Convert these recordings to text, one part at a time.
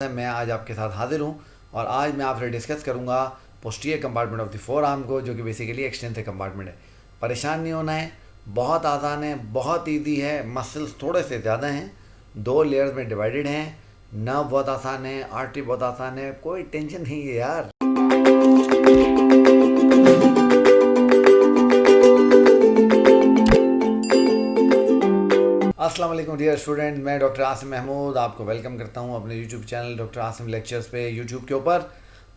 मैं आज आपके साथ हाजिर हूँ और आज मैं आपसे डिस्कस करूँगा posterior compartment of the four arm को, जो कि बेसिकली एक्सटेंसिव कंपार्टमेंट है। परेशान नहीं होना है, बहुत आसान है, बहुत इजी है। मसल्स थोड़े से ज़्यादा हैं, दो लेयर्स में डिवाइडेड हैं, नर्व बहुत आसान है, आर्टरी बहुत आसान है, कोई टेंशन नहीं है यार। अस्सलाम वालेकुम डियर स्टूडेंट, मैं डॉक्टर आसिम महमूद आपको वेलकम करता हूं अपने YouTube channel doctor Asim lectures पे यूट्यूब के ऊपर।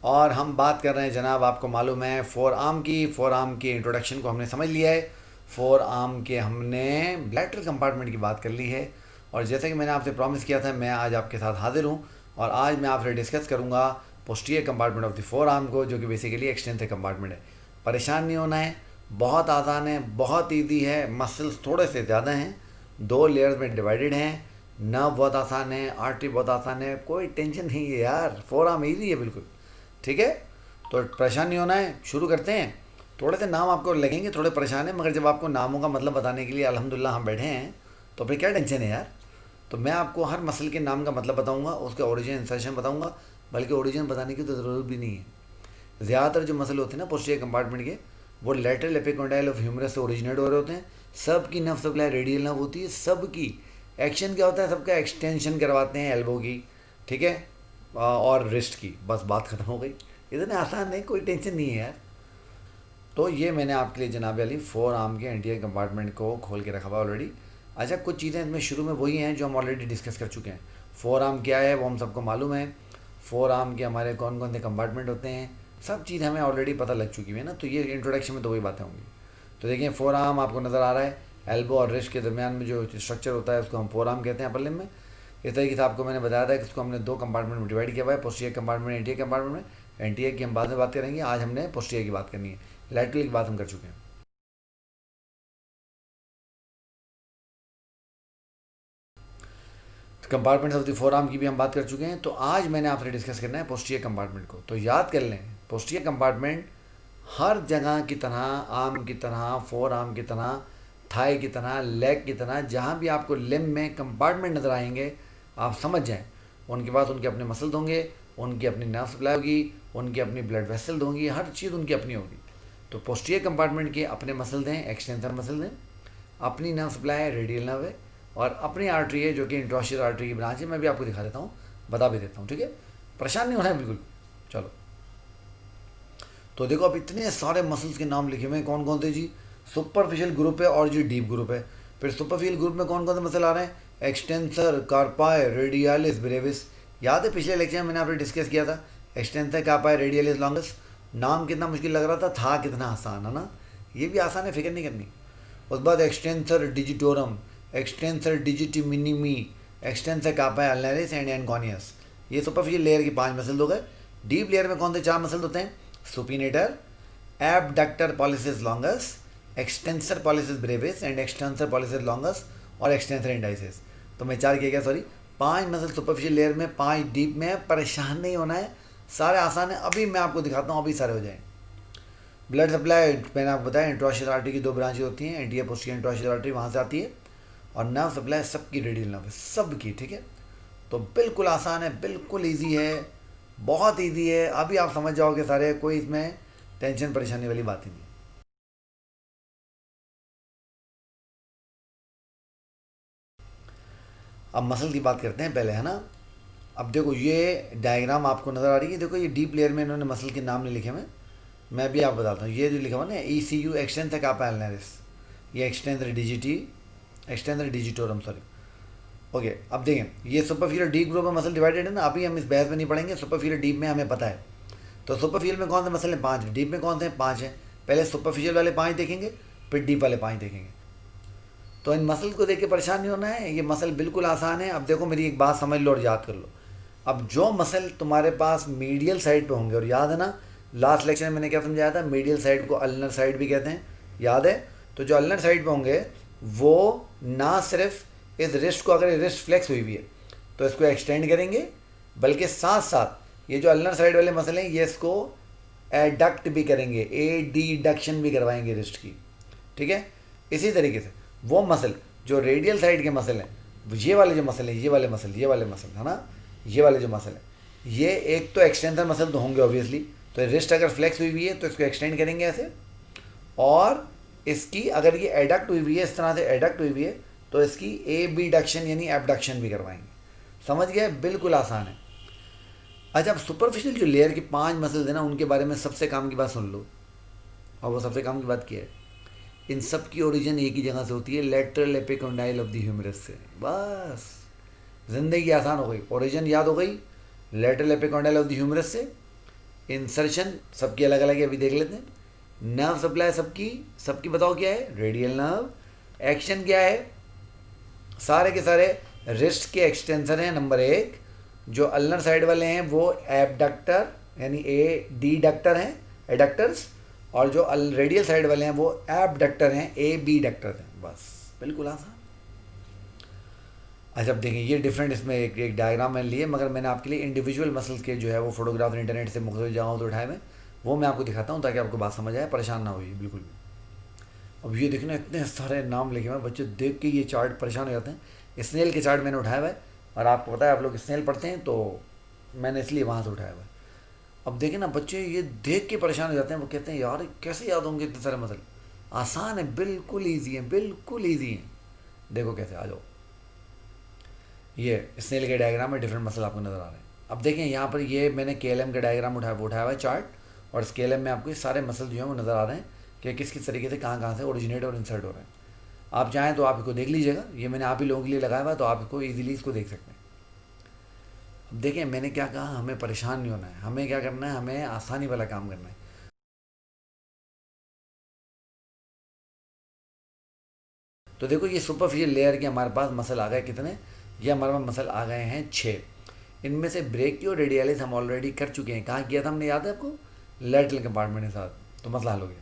और हम बात कर रहे हैं जनाब, आपको मालूम है फोर आर्म की इंट्रोडक्शन को हमने समझ लिया है। फोर आर्म के हमने लैटरल कंपार्टमेंट की बात कर ली है और जैसे कि मैंने आपसे प्रॉमिस किया था, मैं आज आपके साथ हाजिर हूँ और आज मैं आपसे डिस्कस करूँगा posterior compartment of the four arm को, जो कि बेसिकली एक्सटेंसिव कंपार्टमेंट है। परेशान नहीं होना है, बहुत आसान है, बहुत ईजी है। मसल्स थोड़े से ज़्यादा हैं, दो लेयर्स में डिवाइडेड हैं, नर्व बहुत आसान है, आर्टरी बहुत आसान है, कोई टेंशन नहीं है यार। फोर आर्म ईजी है बिल्कुल, ठीक है। तो परेशान नहीं होना है, शुरू करते हैं। थोड़े से नाम आपको लगेंगे थोड़े परेशान है, मगर जब आपको नामों का मतलब बताने के लिए अल्हम्दुलिल्लाह हम बैठे हैं तो फिर क्या टेंशन है यार। तो मैं आपको हर मसल के नाम का मतलब बताऊँगा, उसके ओरिजिन इंसर्शन बताऊँगा, बल्कि ओरिजिन बताने की तो ज़रूरत भी नहीं है। ज़्यादातर जो मसल होते हैं ना पोस्टीरियर कंपार्टमेंट के, वो लेटरल एपिकोंडाइल ऑफ ह्यूमरस से ओरिजिनेट हो रहे होते हैं। सबकी नर्व सप्लाई रेडियल नर्व होती है, सबकी। एक्शन क्या होता है, सबका एक्सटेंशन करवाते हैं एल्बो की, ठीक है, और रिस्ट की। बस बात खत्म हो गई। इतने आसान नहीं, कोई टेंशन नहीं है यार। तो ये मैंने आपके लिए जनाब अली फोर आर्म के एंटीरियर कंपार्टमेंट को खोल के रखा हुआ ऑलरेडी। अच्छा, कुछ चीज़ें इसमें शुरू में वही हैं जो हम ऑलरेडी डिस्कस कर चुके हैं। फोर आर्म क्या है वो हम सबको मालूम है। फोर आर्म के हमारे कौन कौन से कंपार्टमेंट होते हैं, सब चीज़ हमें ऑलरेडी पता लग चुकी है ना। तो ये इंट्रोडक्शन में तो वही बातें होंगी। तो देखिए, फोर आर्म आपको नज़र आ रहा है, एल्बो और रिस्ट के दरमियान में जो स्ट्रक्चर होता है उसको हम फोर आर्म कहते हैं अपर लिम्ब में। इस तरीके से आपको मैंने बताया था कि इसको हमने दो कंपार्टमेंट में डिवाइड किया हुआ है, पोस्टीरियर कंपार्टमेंट, एंटीरियर कंपार्टमेंट में। एंटीरियर की हम बाद में बात करेंगे, आज हमने पोस्टीरियर की बात करनी है। लैटरल की बात हम कर चुके हैं। Compartments of the four arm की भी हम बात कर चुके हैं। तो आज मैंने आपसे डिस्कस करना है पोस्टीरियर कंपार्टमेंट को। तो याद कर लें, पोस्टीरियर कंपार्टमेंट हर जगह की तरह, आर्म की तरह, फोर आर्म की तरह, थाई की तरह, लेग की तरह, जहाँ भी आपको लिम्ब में कंपार्टमेंट नज़र आएंगे आप समझ जाएं उनके पास उनके अपने मसल्स होंगे, उनकी अपनी नर्व सप्लाई होगी, उनकी अपनी ब्लड वेसल्स होंगी, हर चीज़ उनकी अपनी होगी। तो पोस्टीरियर कंपार्टमेंट के अपने मसल्स हैं, एक्सटेंसर मसल्स हैं, अपनी नर्व सप्लाई है, रेडियल नर्व है, और अपनी आर्टरी है जो कि इंट्रोशियर आर्टरी की ब्रांच है। मैं भी आपको दिखा देता हूँ, बता भी देता हूँ, ठीक है। परेशान नहीं होना है बिल्कुल। चलो, तो देखो अब इतने सारे मसल्स के नाम लिखे हुए हैं। कौन कौन से जी? सुपरफिशियल ग्रुप है और जी डीप ग्रुप है। फिर सुपरफिशियल ग्रुप में कौन कौन से मसल आ रहे हैं? Extensor, कार्पाई, radialis, Brevis. याद है पिछले लेक्चर में मैंने आपने डिस्कस किया था, एक्सटेंसर, कार्पाई, रेडियलिस, लॉन्गस। नाम कितना मुश्किल लग रहा था कितना आसान है ना। ये भी आसान है, फिक्र नहीं करनी। उसके बाद extensor digitorum, extensor digiti minimi, extensor carpi ulnaris and anconeus. ये सुपरफिशियल लेयर की 5 मसल हो गए। डीप लेयर में कौन से 4 मसल होते हैं? Supinator, abductor pollicis longus, extensor pollicis Brevis and extensor pollicis longus और एक्सटेंसर इंडाइसिस। तो मैं 4 किया गया, सॉरी, 5 मसल सुपरफिशियल लेयर में, 5 डीप में है। परेशान नहीं होना है, सारे आसान है। अभी मैं आपको दिखाता हूँ, अभी सारे हो जाएँ। ब्लड सप्लाई मैंने आपको बताया, इंट्रोशियर आर्टरी की 2 ब्रांचेज होती हैं, एंटीरियर पोस्टीरियर इंट्रोशियर आर्टरी वहाँ से आती है, और नर्व सप्लाई सबकी रेडियल नर्व है, सबकी, ठीक है। तो बिल्कुल आसान है, बिल्कुल ईजी है, बहुत ईजी है। अभी आप समझ जाओगे सारे, कोई इसमें टेंशन परेशानी वाली बात ही नहीं। अब मसल की बात करते हैं पहले, है ना। अब देखो, ये डायग्राम आपको नज़र आ रही है। देखो, ये डीप लेयर में इन्होंने मसल के नाम नहीं लिखे हुए, मैं भी आप बताता हूँ। ये जो लिखा हुआ ना, ECU, एक्सटेंसर कार्पाई अल्नरिस, ये extensor डिजिटी, extensor digitorum, sorry, okay. अब देखें, ये सुपरफिशियल डीप ग्रुप में मसल डिवाइडेड है ना। अभी हम इस बहस में नहीं पढ़ेंगे, सुपरफिशियल डीप में हमें पता है। तो सुपरफिशियल में कौन से मसल हैं? 5। डीप में कौन से हैं? 5 हैं। पहले सुपरफिशियल वाले 5 देखेंगे, फिर डीप वाले 5 देखेंगे। तो इन मसल को देख के परेशान नहीं होना है, ये मसल बिल्कुल आसान है। अब देखो, मेरी एक बात समझ लो और याद कर लो। अब जो मसल तुम्हारे पास मीडियल साइड पे होंगे, और याद है ना लास्ट लेक्चर में मैंने क्या समझाया था, मीडियल साइड को अल्नर साइड भी कहते हैं, याद है। तो जो अल्नर साइड पे होंगे वो ना सिर्फ इस रिस्ट को, अगर रिस्ट फ्लेक्स हुई हुई है तो इसको एक्सटेंड करेंगे, बल्कि साथ साथ ये जो अल्नर साइड वाले मसल हैं ये इसको एडक्ट भी करेंगे, एडक्शन भी करवाएंगे रिस्ट की, ठीक है। इसी तरीके से वो मसल जो रेडियल साइड के मसल हैं, ये वाले जो मसल हैं, ये वाले मसल है ना, ये वाले जो मसल हैं, ये एक तो एक्सटेंशन मसल तो होंगे ऑब्वियसली, तो रिस्ट अगर फ्लेक्स हुई हुई है तो इसको एक्सटेंड करेंगे ऐसे, और इसकी अगर ये एडक्ट हुई हुई है, इस तरह से एडक्ट हुई हुई है, तो इसकी एबडक्शन यानी एबडक्शन भी करवाएंगे। समझ गए? बिल्कुल आसान है। अच्छा, अब सुपरफिशियल जो लेयर की 5 मसल्स है ना, उनके बारे में सबसे काम की बात सुन लो, और वो सबसे काम की बात क्या है, इन सब की ओरिजिन एक ही जगह से होती है, lateral epicondyle of the humerus से। बस जिंदगी आसान हो गई, ओरिजिन याद हो गई, lateral epicondyle of the humerus से। इंसर्शन सबकी अलग अलग है, अभी देख लेते हैं। नर्व सप्लाई सबकी सबकी बताओ क्या है, रेडियल नर्व। एक्शन क्या है, सारे के सारे रिस्ट के एक्सटेंशन हैं। नंबर 1 जो अल्नर साइड वाले हैं वो एबडक्टर यानी ए डी डक्टर हैं, एडक्टर्स, और जो रेडियल साइड वाले हैं वो एबडक्टर हैं, ए बी डक्टर हैं। बस बिल्कुल आसान। अच्छा, अब देखें ये डिफरेंट, इसमें एक डायग्राम मैंने लिए, मगर मैंने आपके लिए इंडिविजुअल मसल्स के जो है वो फोटोग्राफ इंटरनेट से मुख्तलिफ जगहों से उठाए हुए, वो मैं आपको दिखाता हूँ ताकि आपको बात समझ आए, परेशान ना होइए बिल्कुल भी। अब ये देखना, इतने सारे नाम लिखे हुए हैं, बच्चे देख के ये चार्ट परेशान हो जाते हैं। स्नेल के चार्ट मैंने उठाया हुआ है, और आपको पता है आप लोग स्नेल पढ़ते हैं, तो मैंने इसलिए वहाँ से उठाया हुआ है। अब देखें ना, बच्चे ये देख के परेशान हो जाते हैं, वो कहते हैं यार कैसे याद होंगे इतने सारे मसल। आसान है, बिल्कुल ईजी है, बिल्कुल ईजी है। देखो कैसे, आ जाओ। ये स्नेल के डायग्राम में डिफरेंट मसल आपको नज़र आ रहे हैं। अब देखें यहाँ पर ये मैंने KLM का डायग्राम उठाया हुआ है चार्ट, और इस KLM में आपको ये सारे मसल जो हैं वो नज़र आ रहे हैं कि किस किस तरीके से कहाँ से ओरिजिनेट और इंसर्ट हो रहे हैं। आप चाहें तो आप इसको देख लीजिएगा, ये मैंने आप ही लोगों के लिए लगाया हुआ है, तो आप इसको ईजिली इसको देख सकते हैं। अब देखें मैंने क्या कहा, हमें परेशान नहीं होना है, हमें क्या करना है, हमें आसानी वाला काम करना है। तो देखो ये सुपरफिशियल लेयर के हमारे पास मसल आ गए कितने, ये हमारे पास मसल आ गए हैं 6। इनमें से ब्रेकियो रेडियलिस हम ऑलरेडी कर चुके हैं। कहाँ किया था हमने, याद है आपको, लैटरल कंपार्टमेंट के साथ, तो मसला हल हो गया।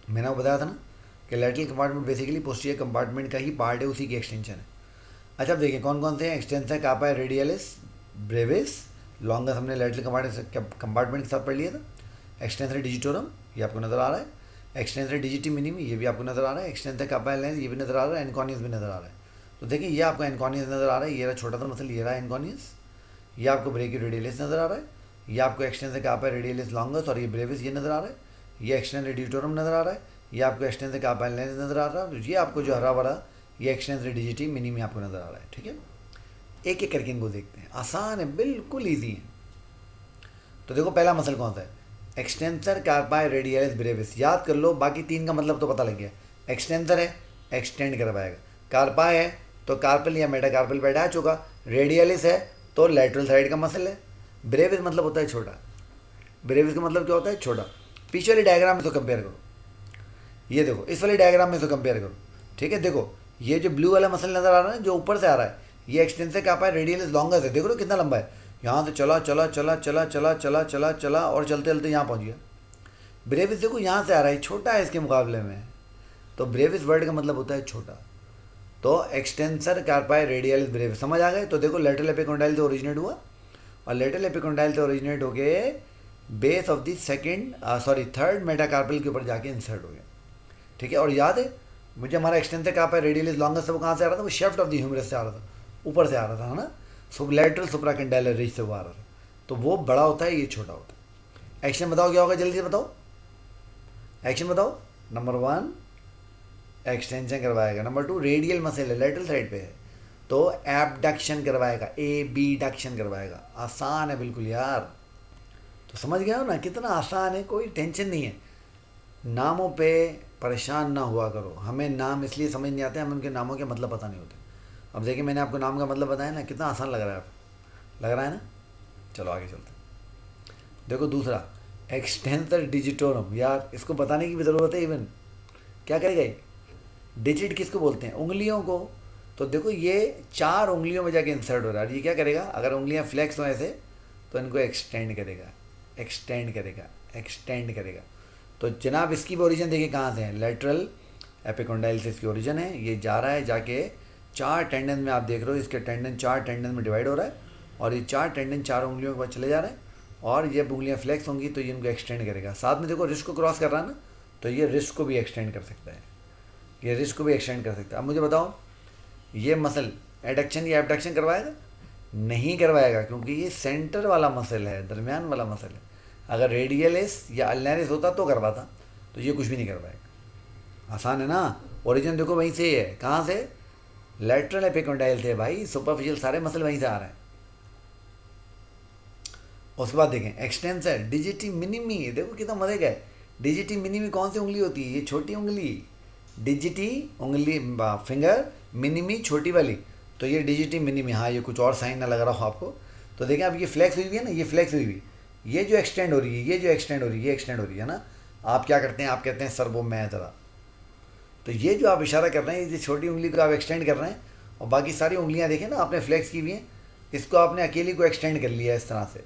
मैंने आपको बताया था ना कि lateral compartment basically posterior compartment का ही पार्ट है, उसी की एक्सटेंशन है। अच्छा, अब देखिए कौन कौन से हैं एक्सटेंशन, कापा है रेडियलिस, ब्रेविस, लॉन्गस हमने लैटरल कंपार्टमेंट के साथ पढ़ लिया था। एक्सटेंसर डिजिटोरम ये आपको नज़र आ रहा है, एक्सटेंसर डिजिटी मिनिमी ये भी आपको नज़र आ रहा है, एक्सटेंसर कापा लेंस ये भी नज़र आ रहा है, एनकॉनियस भी नज़र आ रहा है। तो देखिए ये आपको एनकॉनियस नज़र आ रहा है, ये रहा छोटा सा मसल, ये रहा एनकॉनियस, ये आपको ब्रेकियो रेडियलिस नज़र आ रहा है, ये आपको एक्सटेंसर कापा रेडियलिस लॉन्गस, और ये ब्रेविस ये नज़र आ रहा है, ये एक्सटेंसर डिजिटोरम नज़र आ रहा है, ये आपको एक्सटेंसर कापा लेंस नज़र आ रहा है, ये आपको जो हरा भरा ये एक्सटेंसर डिजिटी मिनिमी आपको नज़र आ रहा है। ठीक है, एक एक करके इनको देखते हैं, आसान है, बिल्कुल ईजी है। तो देखो पहला मसल कौन सा है, एक्सटेंसर कार्पाई रेडियलिस ब्रेविस। याद कर लो, बाकी 3 का मतलब तो पता लग गया। एक्सटेंसर है, एक्सटेंड करवाएगा। कार्पाई है तो कार्पल या मेटाकार्पल पे अटैच होगा। रेडियलिस है तो लेटरल साइड का मसल है। ब्रेविस मतलब होता है छोटा। ब्रेविस का मतलब क्या होता है, छोटा। पीछे वाले डायग्राम में तो कंपेयर करो, ये देखो इस वाले डायग्राम में तो कंपेयर करो। ठीक है, देखो ये जो ब्लू वाला मसल नज़र आ रहा है जो ऊपर से आ रहा है, ये एक्सटेंसर कार्पाई रेडियलिस लॉन्गस है। देखो ना कितना लंबा है, यहाँ से चला चला चला चला चला चला चला चला और चलते चलते यहाँ पहुँच गया। ब्रेविस देखो यहाँ से आ रहा है, छोटा है इसके मुकाबले में, तो ब्रेविस वर्ड का मतलब होता है छोटा। तो एक्सटेंसर कार्पाई रेडियलिस ब्रेविस समझ आ गए। तो देखो लेटरल एपिकोंडाइल से ओरिजिनेट हुआ, और लेटरल एपिकोंडाइल से ओरिजिनेट होके base of the third metacarpal के ऊपर जाके इंसर्ट हो गया। ठीक है, और याद है मुझे हमारा एक्सटेंसर कार्पाई रेडियलिस लॉन्गस से वो कहाँ से आ रहा था, वो शेफ्ट ऑफ द ह्यूमरस से आ रहा था, ऊपर से आ रहा था, है ना, लेटरल सुप्राकंडाइलर रिज से वो आ रहा था। तो वो बड़ा होता है, ये छोटा होता है। एक्शन बताओ क्या होगा, जल्दी से बताओ, एक्शन बताओ। नंबर 1 एक्सटेंशन करवाएगा, नंबर 2 रेडियल मसल है, लेटरल साइड पे है, तो एबडक्शन करवाएगा, एबडक्शन करवाएगा। आसान है बिल्कुल यार, तो समझ गया हो ना कितना आसान है, कोई टेंशन नहीं है। नामों पे परेशान ना हुआ करो, हमें नाम इसलिए समझ नहीं आते, हमें उनके नामों के मतलब पता नहीं होते। अब देखिए मैंने आपको नाम का मतलब बताया ना, कितना आसान लग रहा है, लग रहा है ना। चलो आगे चलते हैं। देखो दूसरा एक्सटेंसर डिजिटोरम, यार इसको बताने की भी ज़रूरत है, इवन क्या करेगा ये, डिजिट किसको बोलते हैं, उंगलियों को। तो देखो ये 4 उंगलियों में जाके इंसर्ट हो रहा है, ये क्या करेगा, अगर उंगलियां फ्लेक्स हो ऐसे तो इनको एक्सटेंड करेगा, एक्सटेंड करेगा, एक्सटेंड करेगा। तो जनाब इसकी भी ओरिजिन देखिए कहाँ से है, लेटरल एपिकोंडाइल से इसकी ओरिजिन है। ये जा रहा है जाके 4 टेंडन में, आप देख रहे हो इसके टेंडन 4 टेंडन में डिवाइड हो रहा है, और ये 4 टेंडन 4 उंगलियों के बाद चले जा रहे हैं, और ये उंगलियाँ फ्लेक्स होंगी तो ये इनको एक्सटेंड करेगा। साथ में देखो रिस्ट को क्रॉस कर रहा है ना, तो ये रिस्ट को भी एक्सटेंड कर सकता है, ये रिस्ट को भी एक्सटेंड कर सकता है। अब मुझे बताओ ये मसल एडक्शन या एबडक्शन करवाएगा, नहीं करवाएगा, क्योंकि ये सेंटर वाला मसल है, दरमियान वाला मसल है। अगर रेडियलिस या अल्नरिस होता तो करवाता, तो ये कुछ भी नहीं करवाएगा। आसान है ना। ओरिजिन देखो वहीं से ही है। कहाँ से? लेटरल एपिकोंडाइल थे भाई, सुपरफिशियल सारे मसल वहीं से आ रहे हैं। उसके बाद देखें एक्सटेंसर डिजिटी मिनिमी, देखो कितना मजे का है। डिजिटी मिनिमी कौन सी उंगली होती है? ये छोटी उंगली, डिजिटी उंगली फिंगर, मिनिमी छोटी वाली, तो ये डिजिटी मिनिमी। हाँ, ये कुछ और साइन ना लग रहा हो आपको। तो देखें अब ये फ्लेक्स हुई हुई है ना, ये फ्लेक्स हुई हुई, ये जो एक्सटेंड हो रही है, ये जो एक्सटेंड हो रही है, ये एक्सटेंड हो रही है ना। आप क्या करते हैं? आप कहते हैं सर वो मैं ज़रा, तो ये जो आप इशारा कर रहे हैं, ये छोटी उंगली को आप एक्सटेंड कर रहे हैं, और बाकी सारी उंगलियां देखें ना आपने फ्लेक्स की हुई हैं, इसको आपने अकेली को एक्सटेंड कर लिया इस तरह से।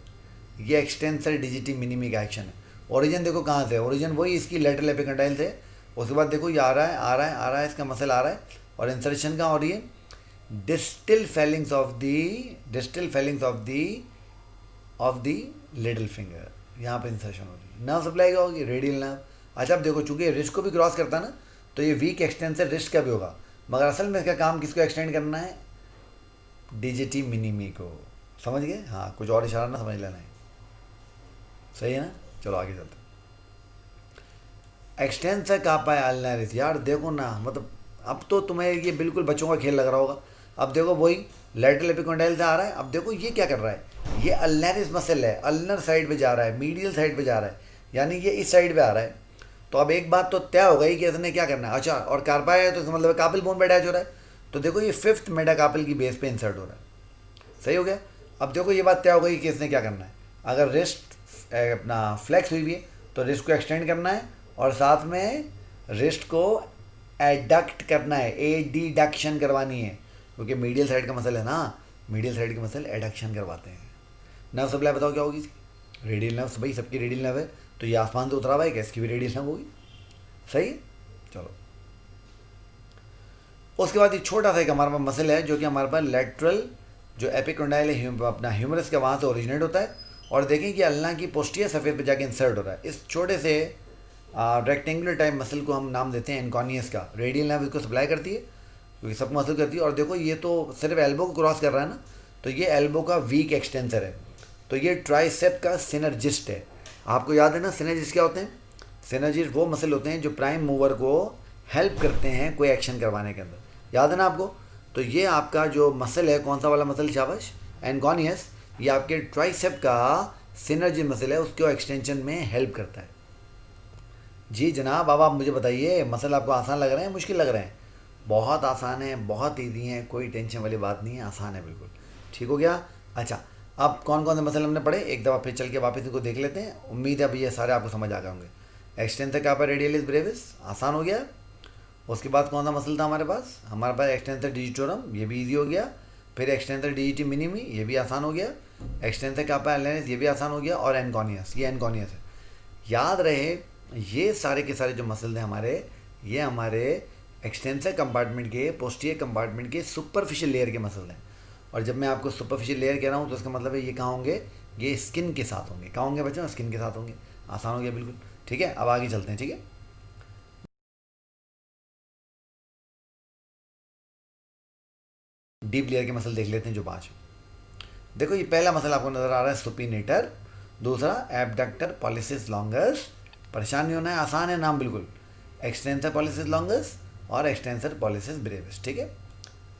ये एक्सटेंसर डिजिटी मिनिमी का एक्शन है। ओरिजिन देखो कहाँ से? ओरिजिन वही इसकी लेटरल एपिकंडाइल से। उसके बाद देखो ये आ रहा है, आ रहा है, आ रहा है, इसका मसल आ रहा है, और इंसर्शन कहाँ हो रही है? Distal Fehling's of the little finger, यहाँ पे इंसर्शन हो रही है। नर्व सप्लाई क्या होगी? Radial nerve. अच्छा अब देखो, चूंकि रिस्ट को भी क्रॉस करता है ना, तो ये वीक एक्सटेंसर रिस्ट का भी होगा, मगर असल में इसका काम किसको एक्सटेंड करना है? डिजिटी मिनिमी को। समझ गए? हाँ, कुछ और इशारा ना समझ लेना है। सही है ना। चलो आगे चलते। एक्सटेंसर कार्पा अल्नरिस, यार देखो ना, मतलब अब तो तुम्हें ये बिल्कुल बच्चों का खेल लग रहा होगा। अब देखो वही लेटरल एपिकोंडाइल से आ रहा है। अब देखो ये क्या कर रहा है? ये अल्नरिस मसल है, अल्नर साइड पे जा रहा है, मीडियल साइड पे जा रहा है, यानी ये इस साइड पे आ रहा है। तो अब एक बात तो तय हो गई कि इसने क्या करना है। अच्छा, और कार्पा है तो इसका मतलब कार्पल बोन पे अटैच हो रहा है, तो देखो ये 5th मेटाकार्पल की बेस पे इंसर्ट हो रहा है। सही हो गया। अब देखो ये बात तय हो गई कि इसने क्या करना है। अगर रिस्ट अपना फ्लेक्स हुई है तो रिस्ट को एक्सटेंड करना है, और साथ में रिस्ट को एडक्ट करना है, एडिडक्शन करवानी है, क्योंकि मीडियल साइड का मसल है ना, मीडियल साइड के मसल एडक्शन करवाते हैं। नर्व सप्लाई बताओ क्या होगी इसकी? Radial nerve. भाई सबकी रेडियल नर्व है, तो ये आसमान से उतरा हुआ है क्या? इसकी भी रेडियल नर्व होगी। सही है। चलो उसके बाद ये छोटा सा एक हमारे पास मसल है, जो कि हमारे पास लेटरल जो एपिकोंडाइल है अपना ह्यूमरस का, वहाँ से ओरिजिनेट होता है, और देखें कि अल्ना की पोस्टीरियर सफ़ेद पे जाके इंसर्ट हो रहा है। इस छोटे से रेक्टेंगुलर टाइप मसल को हम नाम देते हैं एनकॉनियस का। रेडियल नर्व इसको सप्लाई करती है, क्योंकि सब मसल करती है। और देखो ये तो सिर्फ एल्बो को क्रॉस कर रहा है ना, तो ये एल्बो का वीक एक्सटेंसर है। तो ये ट्राइसेप का सिनर्जिस्ट है। आपको याद है ना सिनर्जिस्ट क्या होते हैं? सिनर्जिस्ट वो मसल होते हैं जो प्राइम मूवर को हेल्प करते हैं कोई एक्शन करवाने के अंदर। याद है ना आपको? तो ये आपका जो मसल है, कौन सा वाला मसल शाबाश? एनकॉनियस। ये आपके ट्राइसेप का सिनर्जी मसल है, उसके एक्सटेंशन में हेल्प करता है। जी जनाब, अब आप मुझे बताइए, मसल आपको आसान लग रहे हैं, मुश्किल लग रहे हैं? बहुत आसान है, बहुत ईजी है, कोई टेंशन वाली बात नहीं है, आसान है बिल्कुल। ठीक हो गया। अच्छा, अब कौन कौन से मसल हमने पढ़े, एक दफ़ा फिर चल के वापस इनको देख लेते हैं। उम्मीद है अब ये सारे आपको समझ आ गए होंगे। एक्सटेंसर कार्पा रेडियलिस ब्रेविस, आसान हो गया। उसके बाद कौन सा मसल था हमारे पास एक्सटेंसर डिजिटोरम, ये भी ईजी हो गया। फिर एक्सटेंसर डिजिटी मिनिमी, ये भी आसान हो गया। एक्सटेंसर कार्पा अल्नरिस, ये भी आसान हो गया। और एनकॉनियस, ये एनकॉनियस है। याद रहे ये सारे के सारे जो मसल हैं हमारे, ये हमारे एक्सटेंसर कंपार्टमेंट के, पोस्टीरियर कंपार्टमेंट के सुपरफिशियल लेयर के मसल हैं। और जब मैं आपको सुपरफिशियल लेयर कह रहा हूँ तो इसका मतलब है ये कहाँ होंगे? ये स्किन के साथ होंगे। कहाँ होंगे बच्चों? स्किन के साथ होंगे। आसान हो गया बिल्कुल। ठीक है, अब आगे चलते हैं। ठीक है, डीप लेयर के मसल देख लेते हैं जो 5। देखो ये पहला मसल आपको नजर आ रहा है सुपिनेटर, दूसरा एब्डक्टर पॉलिसिस लॉन्गस, परेशान नहीं होना है, आसान है नाम बिल्कुल। एक्सटेंसर पॉलिसिस लॉन्गस और एक्सटेंसर पॉलिसिस ब्रेविस। ठीक है,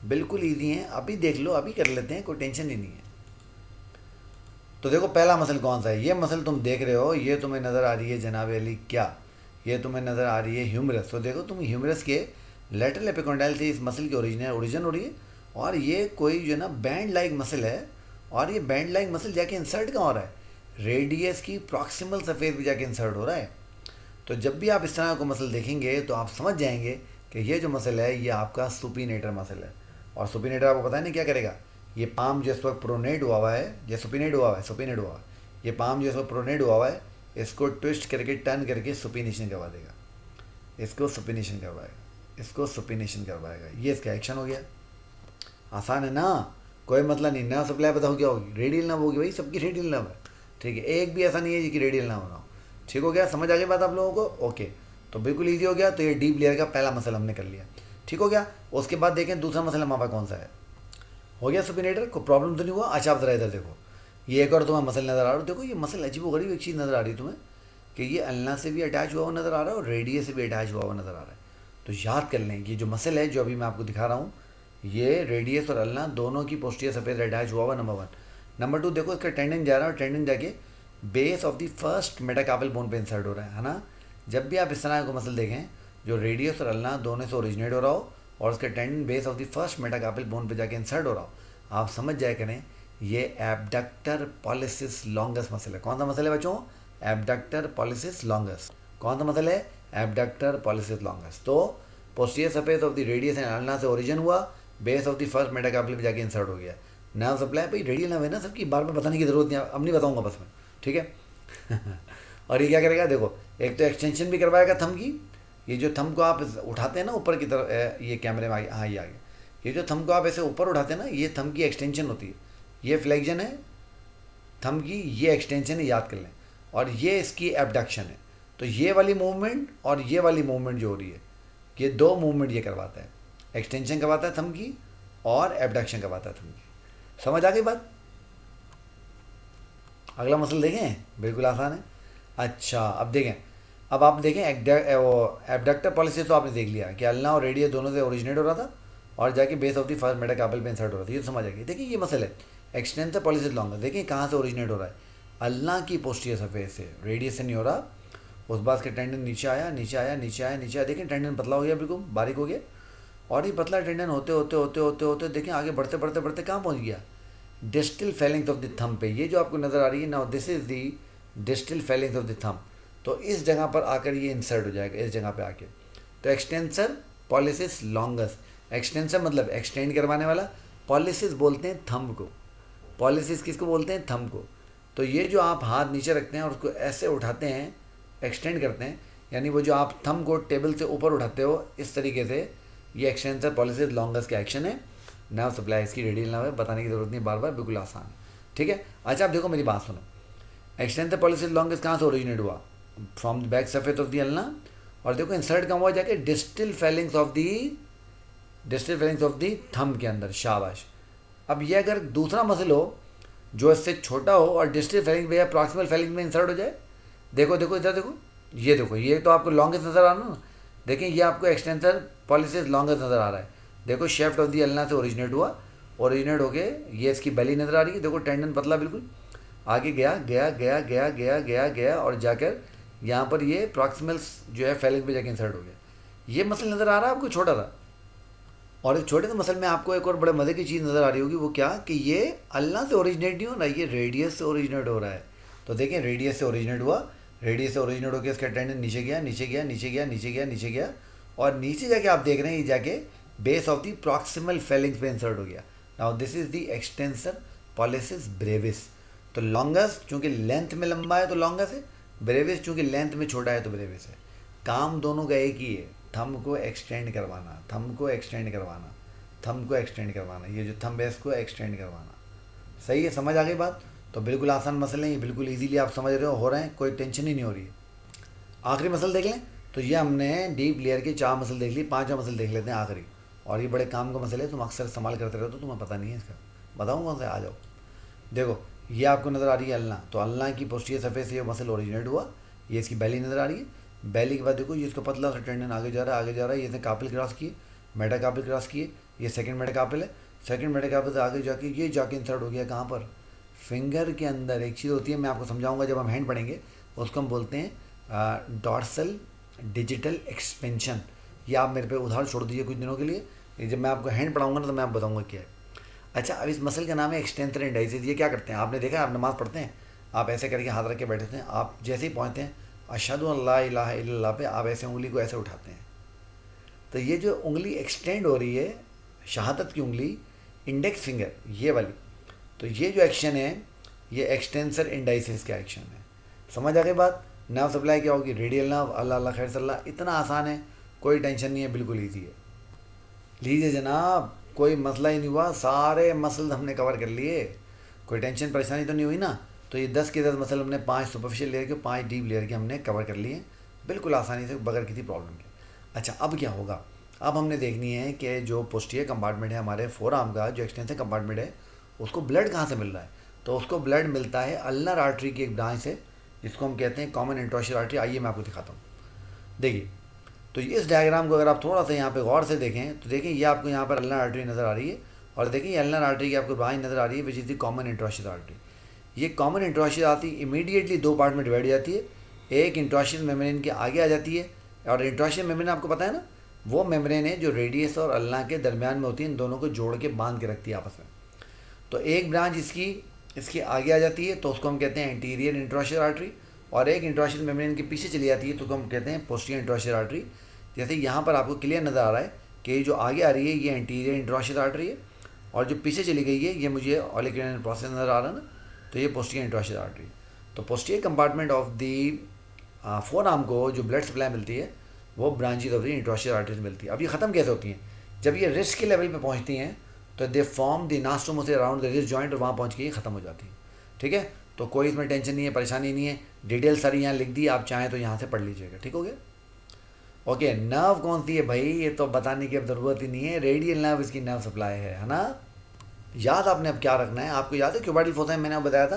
बिल्कुल ईजी हैं, अभी देख लो, अभी कर लेते हैं, कोई टेंशन ही नहीं है। तो देखो पहला मसल कौन सा है? ये मसल तुम देख रहे हो, ये तुम्हें नज़र आ रही है जनाब अली क्या? ये तुम्हें नज़र आ रही है ह्यूमरस। तो देखो तुम ह्यूमरस के लेटरल एपिकोंडाइल से इस मसल की ओरिजिन हो रही है, और ये कोई जो है ना बैंड लाइक मसल है, और ये बैंड लाइक मसल जाके इंसर्ट कहाँ हो रहा है? रेडियस की प्रॉक्सिमल सरफेस भी जाके इंसर्ट हो रहा है। तो जब भी आप इस तरह को मसल देखेंगे तो आप समझ जाएंगे कि ये जो मसल है ये आपका सुपिनेटर मसल है। और सुपिनेटर आपको पता है नहीं क्या करेगा? ये पाम जो इस पर प्रोनेट हुआ हुआ है, ये सुपिनेट हुआ है, ये पाम जो इस पर प्रोनेट हुआ हुआ है, इसको ट्विस्ट करके टर्न करके सुपिनेशन करवा देगा, इसको सुपिनेशन करवाएगा। ये इसका एक्शन हो गया। आसान है ना, कोई मतलब नहीं। नर्व सप्लाई बताओ क्या होगी? रेडियल नर्व होगी भाई, सबकी रेडियल नर्व है। ठीक है, एक भी ऐसा नहीं है जिसकी रेडियल नर्व ना हो। ठीक हो गया, समझ आ गई बात आप लोगों को? ओके, तो बिल्कुल ईजी हो गया। तो ये डीप लेयर का पहला मसल हमने कर लिया। ठीक हो गया। उसके बाद देखें दूसरा मसल हमारे पास कौन सा है? हो गया सुपिनेटर को, प्रॉब्लम तो नहीं हुआ। अच्छा आप ज़रा इधर देखो, ये एक और तुम्हें मसल नज़र आ रहा है। देखो ये मसल अजीबोगरीब एक चीज़ नज़र आ रही है तुम्हें कि ये अल्ना से भी अटैच हुआ हुआ नज़र आ रहा है और रेडियस से भी अटैच हुआ हुआ नज़र आ रहा है। तो याद कर लें, ये जो मसल है जो अभी मैं आपको दिखा रहा हूँ, ये रेडियस और अल्ना दोनों की पोस्टीरियर सरफेस अटैच हुआ हुआ, नंबर 1। नंबर 2 देखो इसका टेंडन जा रहा है और टेंडन जाके base of the first metacarpal bone पे इंसर्ट हो रहा है ना। जब भी आप इस तरह को मसल देखें जो रेडियस और अल्ना दोनों से ओरिजिनेट हो रहा हो और उसके tendon base of the first metacarpal bone पे जाके इंसर्ट हो रहा हो, आप समझ जाए करें ये एब्डक्टर पॉलिसिस लॉन्गस मसल है। कौन सा मसल है बच्चों? Abductor pollicis longus. कौन सा मसल है? Abductor pollicis longus. तो posterior surface of the radius and ulna से ओरिजिन हुआ, base of the first metacarpal पे जाके इंसर्ट हो गया। नर्व सप्लाई भाई रेडियल नर्व है ना सबकी, बार बार बताने की जरूरत नहीं, अब नहीं बताऊंगा बस मैं, ठीक है। और ये क्या करेगा देखो, एक तो एक्सटेंशन भी करवाएगा थंब की। ये जो थंब को आप उठाते हैं ना ऊपर की तरफ, ये कैमरे में आ गया, हाँ ये आ गया। ये जो थंब को आप ऐसे ऊपर उठाते हैं ना, ये थंब की एक्सटेंशन होती है। ये फ्लेक्शन है थंब की, ये एक्सटेंशन है, याद कर लें। और ये इसकी एबडक्शन है। तो ये वाली मूवमेंट और ये वाली मूवमेंट जो हो रही है, ये दो मूवमेंट ये करवाता है। एक्सटेंशन करवाता है थंब की और एबडक्शन करवाता है थंब की। समझ आ गई बात? अगला मसल देखें, बिल्कुल आसान है। अच्छा अब देखें, अब आप देखें एबडक्टर पॉलिसिस तो आपने देख लिया कि अल्ना और रेडियस दोनों से ओरिजिनेट हो रहा था और जाके base of the first metacarpal पे इंसर्ट हो रहा था। ये तो समझ आ गई। देखिए ये मसल है एक्सटेंसर पॉलिसिस लॉन्गस। देखिए कहाँ से ओरिजिनेट हो रहा है, अल्ना की पोस्टीरियर सरफेस से, रेडियस से नहीं हो रहा। उस बाद के टेंडन नीचे आया, नीचे आया, नीचे आया, नीचे आया। देखिए टेंडन पतला हो गया, बिल्कुल बारीक हो गया। और ये पतला टेंडन होते होते होते होते होते देखिए आगे बढ़ते बढ़ते बढ़ते कहाँ पहुँच गया, distal Fehling's of the thumb पे। ये जो आपको नज़र आ रही है now, this is the distal Fehling's of the thumb. तो इस जगह पर आकर ये इंसर्ट हो जाएगा, इस जगह पे आके। तो एक्सटेंसर पॉलिसिस लॉन्गस, एक्सटेंसर मतलब एक्सटेंड करवाने वाला, पॉलिसिस बोलते हैं थंब को। पॉलिसिस किसको बोलते हैं? थंब को। तो ये जो आप हाथ नीचे रखते हैं और उसको ऐसे उठाते हैं, एक्सटेंड करते हैं, यानी वो जो आप थंब को टेबल से ऊपर उठाते हो इस तरीके से, ये एक्सटेंसर पॉलिसिस लॉन्गस का एक्शन है। नर्व सप्लाई इसकी रेडियल नर्व है, बताने की जरूरत नहीं बार बार, बिल्कुल आसान है, ठीक है। अच्छा आप देखो मेरी बात सुनो, एक्सटेंसर पॉलिसिस लॉन्गस कहाँ से ओरिजिनेट हुआ? From the back surface of the ulna. और देखो इंसर्ट कहाँ हुआ जाके, distal Fehling's of the thumb के अंदर। शाबाश। अब ये अगर दूसरा मसल हो जो इससे छोटा हो और डिस्टल फेलिंग या प्रॉक्सिमल फेलिंग में इंसर्ट हो जाए, देखो देखो इधर देखो, ये देखो, ये तो आपको लॉन्गेस्ट नज़र आ रहा है ना। देखिए ये आपको एक्सटेंसर पॉलिसिस लॉन्गेस्ट नज़र आ रहा है। देखो शेफ्ट ऑफ दी अल्ना से ओरिजिनेट हुआ, ओरिजिनेट होके ये इसकी बेली नज़र आ रही है। देखो टेंडन पतला बिल्कुल, आगे गया गया गया गया गया गया गया और जाकर यहाँ पर ये प्रॉक्सिमल जो है फेलिंग पे जाके इंसर्ट हो गया। ये मसल नज़र आ रहा है आपको छोटा था। और इस छोटे से मसल में आपको एक और बड़े मज़े की चीज़ नज़र आ रही होगी, वो क्या कि ये अल्ना से ओरिजिनेट नहीं हो रहा है, ये रेडियस से ओरिजिनेट हो रहा है। तो देखें रेडियस से ओरिजिनेट हुआ, रेडियस से ओरिजिनेट होकर इसका टेंडन नीचे गया, नीचे गया, नीचे गया, नीचे गया, नीचे गया, और नीचे जाके आप देख रहे हैं ये जाके base of the proximal Fehling's पे इंसर्ट हो गया। Now this is the extensor pollicis Brevis. तो लॉन्गस चूँकि लेंथ में लंबा है तो लॉन्गस है, ब्रेविस चूँकि लेंथ में छोटा है तो ब्रेविस है। काम दोनों का एक ही है, थंब को एक्सटेंड करवाना, थंब को एक्सटेंड करवाना, थंब को एक्सटेंड करवाना, ये जो थंब है इसको एक्सटेंड करवाना। सही है, समझ आ गई बात? तो बिल्कुल आसान मसल है ये, बिल्कुल इजीली आप समझ रहे हो रहे हैं, कोई टेंशन ही नहीं हो रही है। आखिरी मसल देख लें। तो ये हमने डीप लेयर की 4 मसल देख ली, 5वां मसल देख लेते हैं आखिरी। और ये बड़े काम का मसल है, तुम अक्सर इस्तेमाल करते रहते हो, तुम्हें पता नहीं है इसका। बताऊँ कौन सा? आ जाओ। देखो ये आपको नज़र आ रही है अल्ना, तो अल्ना की पोस्टीरियर सरफेस से ये मसल ओरिजिनेट हुआ, ये इसकी बेली नज़र आ रही है। बेली के बाद देखो ये इसका पतला सा टेंडन आगे जा रहा है, आगे जा रहा है, ये इसने कार्पल क्रॉस किए, मेटाकार्पल क्रॉस किए, ये सेकंड मेटाकार्पल है, सेकंड मेटाकार्पल से आगे जाके ये जाके इंसर्ट हो गया कहाँ पर? फिंगर के अंदर। एक चीज़ होती है, मैं आपको समझाऊंगा जब हम हैंड पढ़ेंगे, उसको हम बोलते हैं डॉर्सल डिजिटल एक्सपेंशन। ये आप मेरे पे उधार छोड़ दीजिए कुछ दिनों के लिए, जब मैं आपको हैंड पढ़ाऊंगा ना तो मैं आपको बताऊंगा क्या है। अच्छा अब इस मसल का नाम है एक्सटेंसर इंडाइसिस। ये क्या करते हैं आपने देखा है, आप नमाज़ पढ़ते हैं, आप ऐसे करके हाथ रख के बैठे हैं, आप जैसे ही पहुँचते हैं अशहदु अल्ला इलाहा इल्लल्लाह पे, आप ऐसे उंगली को ऐसे उठाते हैं। तो ये जो उंगली एक्सटेंड हो रही है, शहादत की उंगली, इंडेक्स फिंगर ये वाली, तो ये जो एक्शन है ये एक्सटेंसर इंडाइसिस का एक्शन है। समझ आ गई बात? नर्व सप्लाई क्या होगी? Radial nerve. अल्लाह अल्लाह खैर सल्ला। इतना आसान है, कोई टेंशन नहीं है, बिल्कुल ईजी है। लीजिए जनाब, कोई मसला ही नहीं हुआ, सारे मसल हमने कवर कर लिए, कोई टेंशन परेशानी तो नहीं हुई ना। तो ये 10 के 10 मसल हमने 5 सुपरफिशियल लेयर के, 5 डीप लेयर के हमने कवर कर लिए बिल्कुल आसानी से, बगैर किसी प्रॉब्लम के। अच्छा अब क्या होगा, अब हमने देखनी है कि जो पोस्टीरियर कंपार्टमेंट है हमारे फोर आर्म का, जो एक्सटेंसिव कंपार्टमेंट है, उसको ब्लड कहाँ से मिल रहा है। तो उसको ब्लड मिलता है अल्नर आर्टरी की एक ब्रांच से, जिसको हम कहते हैं कॉमन इंटरॉशियल आर्टरी। आइए मैं आपको दिखाता हूँ। देखिए, तो इस डायग्राम को अगर आप थोड़ा सा यहाँ पे गौर से देखें तो देखिए ये आपको यहाँ पर अल्नर आर्टरी नज़र आ रही है, और देखिए ये अल्नर आर्टरी की आपको ब्रांच नज़र आ रही है which is the common interosseous artery. ये कॉमन इंटरॉशियल आर्टरी इमीडिएटली दो पार्ट में डिवाइड हो जाती है। एक इंटरॉशियल मेम्ब्रेन के आगे आ जाती है, और इंटरॉशियल मेम्ब्रेन आपको पता है ना, वो मेम्ब्रेन है जो रेडियस और अल्ना के दरमियान में होती है, इन दोनों को जोड़ के बांध के रखती है आपस में। तो एक ब्रांच इसके आगे आ जाती है तो उसको हम कहते हैं एंटीरियर इंटरॉशियल आर्टरी, और एक इंटरॉशियल मेम्ब्रेन के पीछे चली जाती है तो उसको हम कहते हैं पोस्टीरियर इंटरॉशियल आर्टरी। जैसे यहाँ पर आपको क्लियर नज़र आ रहा है कि ये जो आगे आ रही है ये एंटीरियर इंटरॉशियल आर्टरी है, और जो पीछे चली गई है ये मुझे ऑलिक्यूलियर प्रोसेस नज़र आ रहा है ना, तो ये पोस्टीरियर इंटरॉशियल आर्टरी। तो posterior compartment of the four arm को जो ब्लड सप्लाई मिलती है वो ब्रांचेज ऑफ द इंटरॉशियल आर्टरीज मिलती है। अब ये ख़त्म कैसे होती हैं, जब ये रिस्ट के लेवल पे पहुंचती हैं तो दे फॉर्म द नास्ट्रोम से अराउंड द रिस्ट जॉइंट, और वहाँ पहुँच के ये ख़त्म हो जाती है। ठीक है, तो कोई इसमें टेंशन नहीं है, परेशानी नहीं है, डिटेल सारी यहाँ लिख दी, आप चाहें तो यहाँ से पढ़ लीजिएगा। ठीक हो गया। ओके, नर्व कौन सी है भाई, ये तो बताने की अब ज़रूरत ही नहीं है, रेडियल नर्व इसकी नर्व सप्लाई है ना। याद आपने अब क्या रखना है, आपको याद है क्यूबाइडल फोसा मैंने आपको बताया था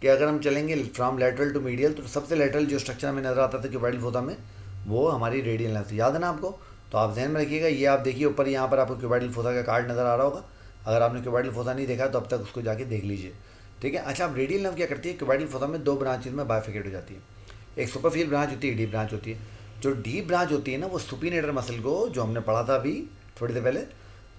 कि अगर हम चलेंगे फ्रॉम लेटरल टू मीडियल तो सबसे लेटरल जो स्ट्रक्चर हमें नज़र आता था क्यूबाइडल फोसा में वो हमारी रेडियल नर्व, याद है ना आपको। तो आप ध्यान में रखिएगा, ये आप देखिए ऊपर यहाँ पर आपको क्यूबाइडल फोसा का कार्ड नज़र आ रहा होगा। अगर आपने क्यूबाइडल फोसा नहीं देखा तो अब तक उसको जाके देख लीजिए। ठीक है। अच्छा, अब रेडियल नर्व क्या करती है, क्यूबाइडल फोसा में दो ब्रांचेज में बाइफिकेट हो जाती है। एक सुपरफिशियल ब्रांच होती है, डीप ब्रांच होती है। जो डीप ब्रांच होती है ना वो सुपिनेटर मसल को, जो हमने पढ़ा था अभी थोड़ी देर पहले,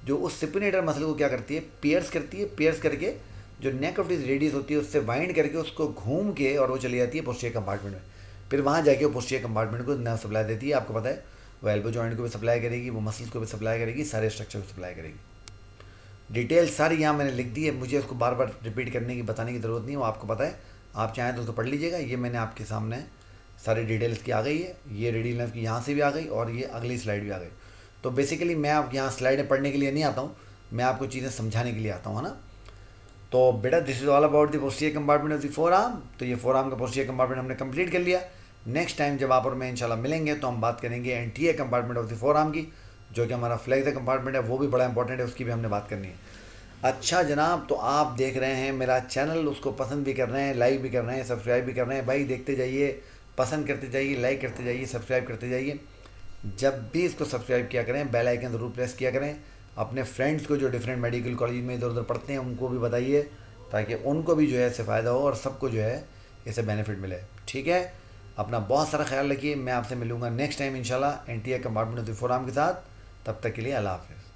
जो उस सुपिनेटर मसल को क्या करती है, पियर्स करती है। पियर्स करके जो नेक ऑफ दिस रेडियस होती है उससे वाइंड करके उसको घूम के और वो चली जाती है पोस्टीरियर कंपार्टमेंट में। फिर वहाँ जाके वो पोस्टीरियर कंपार्टमेंट को नर्व सप्लाई देती है। आपको पता है वो एल्बो जॉइंट को भी सप्लाई करेगी, वो मसल्स को भी सप्लाई करेगी, सारे स्ट्रक्चर को सप्लाई करेगी। डिटेल सारी यहाँ मैंने लिख दी है, मुझे उसको बार बार रिपीट करने की बताने की ज़रूरत नहीं है, वो आपको पता है। आप चाहें तो उसको पढ़ लीजिएगा। ये मैंने आपके सामने सारी डिटेल्स की आ गई है, ये रेडियल नर्व की यहाँ से भी आ गई और ये अगली स्लाइड भी आ गई। तो बेसिकली मैं आप यहाँ स्लाइडें पढ़ने के लिए नहीं आता हूँ, मैं आपको चीज़ें समझाने के लिए आता हूँ, है ना। तो बेटा this is all about the posterior compartment of the four arm. तो ये फोर आर्म का पोस्टीरियर कंपार्टमेंट हमने कंप्लीट कर लिया। नेक्स्ट टाइम जब आप और मैं इंशाल्लाह मिलेंगे तो हम बात करेंगे anterior compartment of the four arm की, जो कि हमारा फ्लेक्सर कंपार्टमेंट है, वो भी बड़ा इंपॉर्टेंट है, उसकी भी हमने बात करनी है। अच्छा जनाब, तो आप देख रहे हैं मेरा चैनल, उसको पसंद भी कर रहे हैं, लाइक भी कर रहे हैं, सब्सक्राइब भी कर रहे हैं। भाई देखते जाइए, पसंद करते जाइए, लाइक करते जाइए, सब्सक्राइब करते जाइए। जब भी इसको सब्सक्राइब किया करें, बेल आइकन ज़रूर प्रेस किया करें। अपने फ्रेंड्स को जो डिफरेंट मेडिकल कॉलेज में इधर उधर पढ़ते हैं उनको भी बताइए, ताकि उनको भी जो है इससे फ़ायदा हो और सबको जो है इससे बेनिफिट मिले। ठीक है, अपना बहुत सारा ख्याल रखिए। मैं आपसे मिलूँगा नेक्स्ट टाइम इंशाल्लाह anterior compartment of the four arm के साथ। तब तक के लिए अल्लाह हाफ़िज़।